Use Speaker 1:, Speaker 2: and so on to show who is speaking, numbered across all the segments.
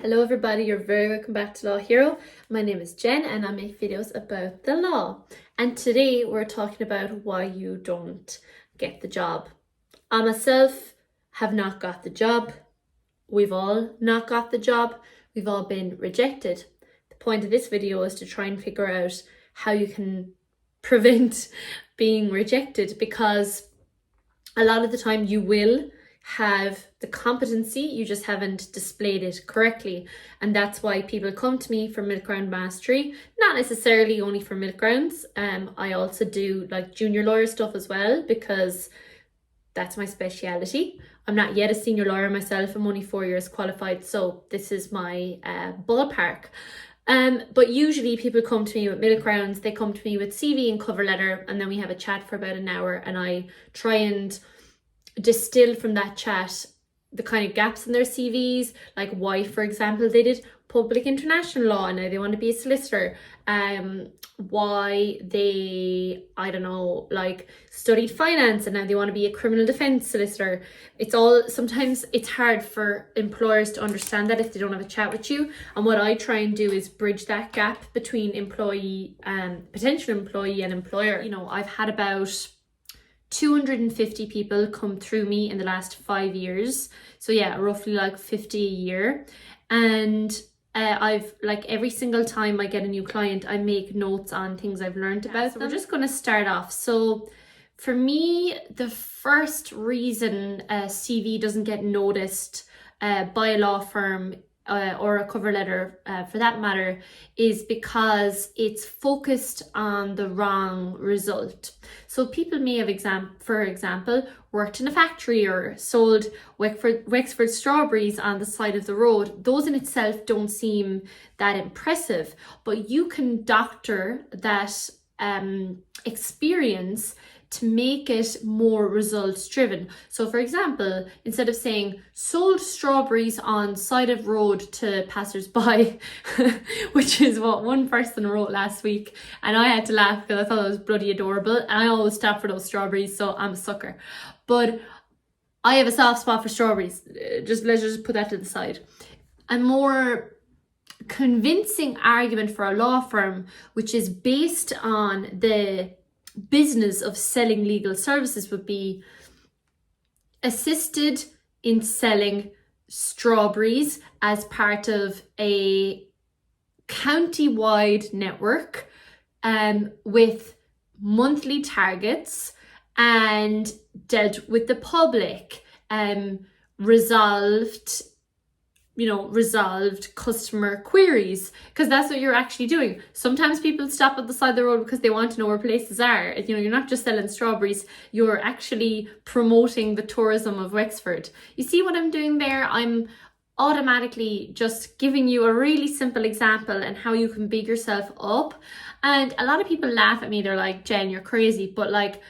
Speaker 1: Hello everybody, you're very welcome back to Law Hero. My name is Jen and I make videos about the law. And today we're talking about why you don't get the job. I myself have not got the job. We've all not got the job. We've all been rejected. The point of this video is to try and figure out how you can prevent being rejected, because a lot of the time you will have the competency, you just haven't displayed it correctly. And that's why people come to me for milk round mastery, not necessarily only for milk rounds. I also do like junior lawyer stuff as well, because that's my speciality. I'm not yet a senior lawyer myself. I'm only 4 years qualified, so this is my ballpark. But usually people come to me with milk rounds, they come to me with CV and cover letter, and then we have a chat for about an hour, and I try and distill from that chat the kind of gaps in their CVs, like why, for example, they did public international law and now they want to be a solicitor, why they, I don't know, like studied finance and now they want to be a criminal defense solicitor. Sometimes it's hard for employers to understand that if they don't have a chat with you. And what I try and do is bridge that gap between potential employee and employer. You know, I've had about 250 people come through me in the last 5 years. So yeah, roughly like 50 a year. And I've, like, every single time I get a new client, I make notes on things I've learned about them. We're just going to start off. So for me, the first reason a CV doesn't get noticed by a law firm or a cover letter for that matter is because it's focused on the wrong result. So people may have, for example, worked in a factory or sold Wexford strawberries on the side of the road. Those in itself don't seem that impressive, but you can doctor that experience to make it more results driven. So for example, instead of saying sold strawberries on side of road to passers-by, which is what one person wrote last week, and I had to laugh because I thought it was bloody adorable, and I always stop for those strawberries, so I'm a sucker. But I have a soft spot for strawberries. Let's just put that to the side. A more convincing argument for a law firm, which is based on the business of selling legal services, would be assisted in selling strawberries as part of a county-wide network with monthly targets, and dealt with the public, resolved customer queries, because that's what you're actually doing. Sometimes people stop at the side of the road because they want to know where places are. You know, you're not just selling strawberries, you're actually promoting the tourism of Wexford. You see what I'm doing there? I'm automatically just giving you a really simple example and how you can big yourself up. And a lot of people laugh at me. They're like, Jen, you're crazy. But like,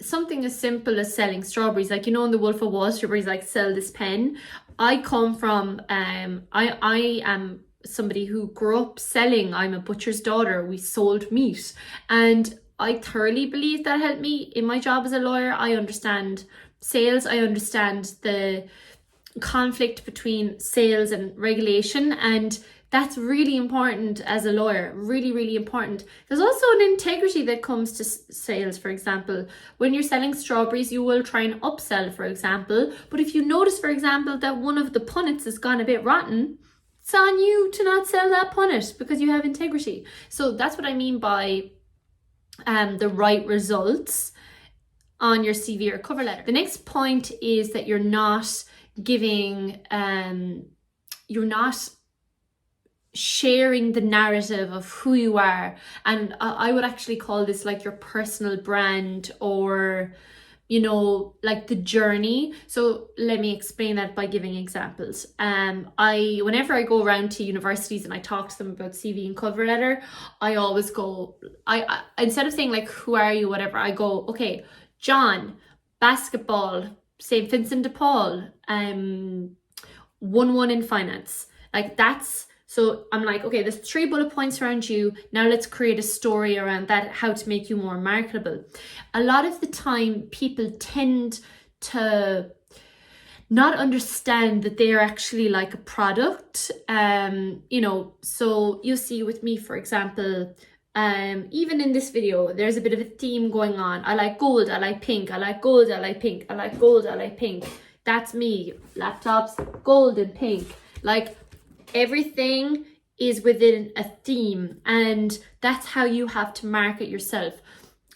Speaker 1: something as simple as selling strawberries, like, you know, in the Wolf of Wall Street, like, sell this pen. I come from, I am somebody who grew up selling. I'm a butcher's daughter. We sold meat, and I thoroughly believe that helped me in my job as a lawyer. I understand sales. I understand the conflict between sales and regulation, and that's really important as a lawyer, really, really important. There's also an integrity that comes to sales. For example, when you're selling strawberries, you will try and upsell, for example. But if you notice, for example, that one of the punnets has gone a bit rotten, it's on you to not sell that punnet because you have integrity. So that's what I mean by the right results on your CV or cover letter. The next point is that you're not sharing the narrative of who you are. And I would actually call this like your personal brand, or, you know, like the journey. So let me explain that by giving examples. Whenever I go around to universities and I talk to them about CV and cover letter, I always go, I instead of saying like, who are you, whatever, I go, okay, John, basketball, St. Vincent de Paul, 1-1 in finance. Like, that's, so I'm like, okay, there's 3 bullet points around you. Now let's create a story around that, how to make you more marketable. A lot of the time, people tend to not understand that they are actually like a product. You know, so you see with me, for example, even in this video, there's a bit of a theme going on. I like gold, I like pink, I like gold, I like pink, I like gold, I like pink. That's me. Laptops, gold and pink. Like, everything is within a theme, and that's how you have to market yourself.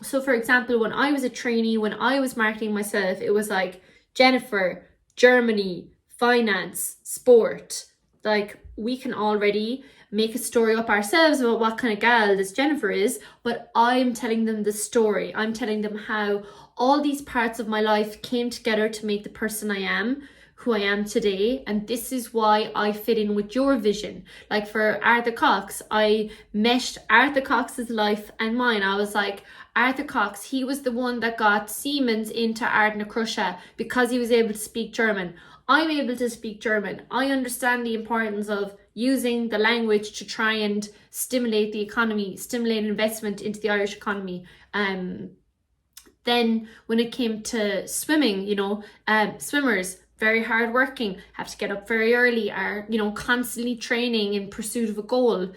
Speaker 1: So for example, when I was a trainee, when I was marketing myself, it was like Jennifer, Germany, finance, sport. Like, we can already make a story up ourselves about what kind of gal this Jennifer is, but I'm telling them the story. I'm telling them how all these parts of my life came together to make the person I am, who I am today, and this is why I fit in with your vision. Like for Arthur Cox, I meshed Arthur Cox's life and mine. I was like, Arthur Cox, he was the one that got Siemens into Ardna Krusha because he was able to speak German. I'm able to speak German. I understand the importance of using the language to try and stimulate the economy, stimulate investment into the Irish economy. Then when it came to swimming, you know, swimmers, very hardworking, have to get up very early, are, you know, constantly training in pursuit of a goal.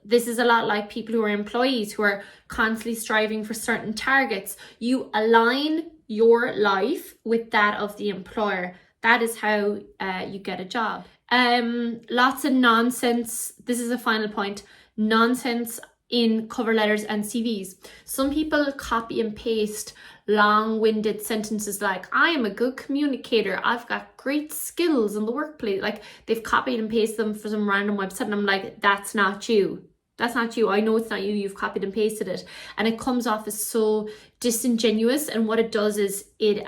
Speaker 1: This is a lot like people who are employees, who are constantly striving for certain targets. You align your life with that of the employer. That is how you get a job. Lots of nonsense. This is a final point. Nonsense in cover letters and CVs. Some people copy and paste long-winded sentences like, I am a good communicator, I've got great skills in the workplace. Like, they've copied and pasted them for some random website, and I'm like, that's not you. That's not you. I know it's not you. You've copied and pasted it, and it comes off as so disingenuous. And what it does is it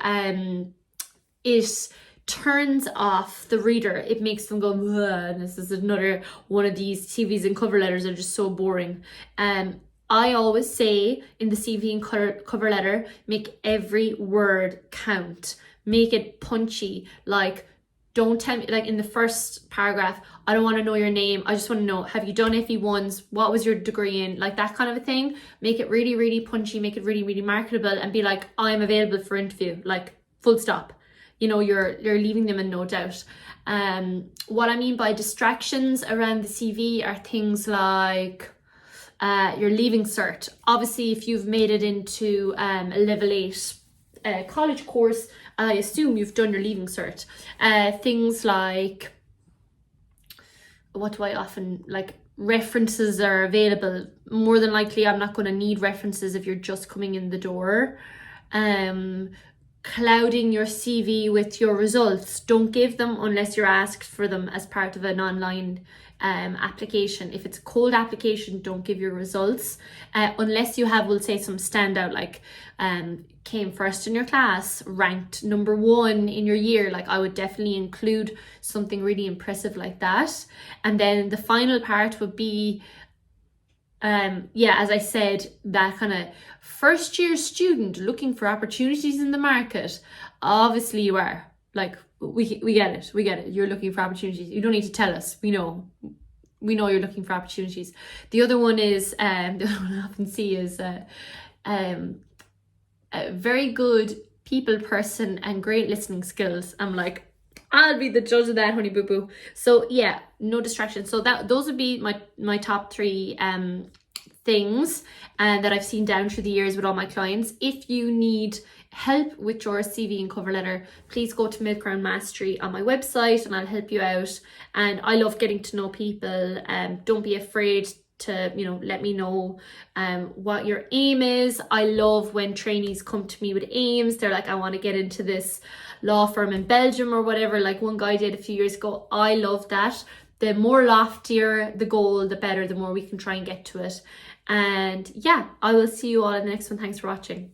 Speaker 1: turns off the reader. It makes them go, and this is another one of these CVs and cover letters that are just so boring. I always say in the CV and cover letter, make every word count. Make it punchy. Like, don't tell me, like in the first paragraph, I don't want to know your name. I just want to know, have you done FE1s? What was your degree in? Like that kind of a thing. Make it really, really punchy. Make it really, really marketable, and be like, I'm available for interview. Like, full stop. You know, you're leaving them in no doubt. What I mean by distractions around the CV are things like your leaving cert. Obviously, if you've made it into a level 8 college course, I assume you've done your leaving cert. Things like, what do I often like? References are available. More than likely, I'm not going to need references if you're just coming in the door. Clouding your CV with your results. Don't give them unless you're asked for them as part of an online application. If it's a cold application, don't give your results unless you have, we'll say, some standout, like came first in your class, ranked number 1 in your year. Like, I would definitely include something really impressive like that. And then the final part would be as I said, that kind of first year student looking for opportunities in the market. Obviously you are. Like, we get it. You're looking for opportunities. You don't need to tell us. We know you're looking for opportunities. The other one is, the other one I often see is a very good people person and great listening skills. I'm like, I'll be the judge of that, honey boo boo. So yeah, no distractions. So those would be my top 3 things that I've seen down through the years with all my clients. If you need help with your CV and cover letter, please go to Milk Round Mastery on my website and I'll help you out. And I love getting to know people. Don't be afraid to, you know, let me know what your aim is. I love when trainees come to me with aims. They're like, I want to get into this law firm in Belgium or whatever, like one guy did a few years ago. I love that. The more loftier the goal, the better, the more we can try and get to it. And yeah, I will see you all in the next one. Thanks for watching.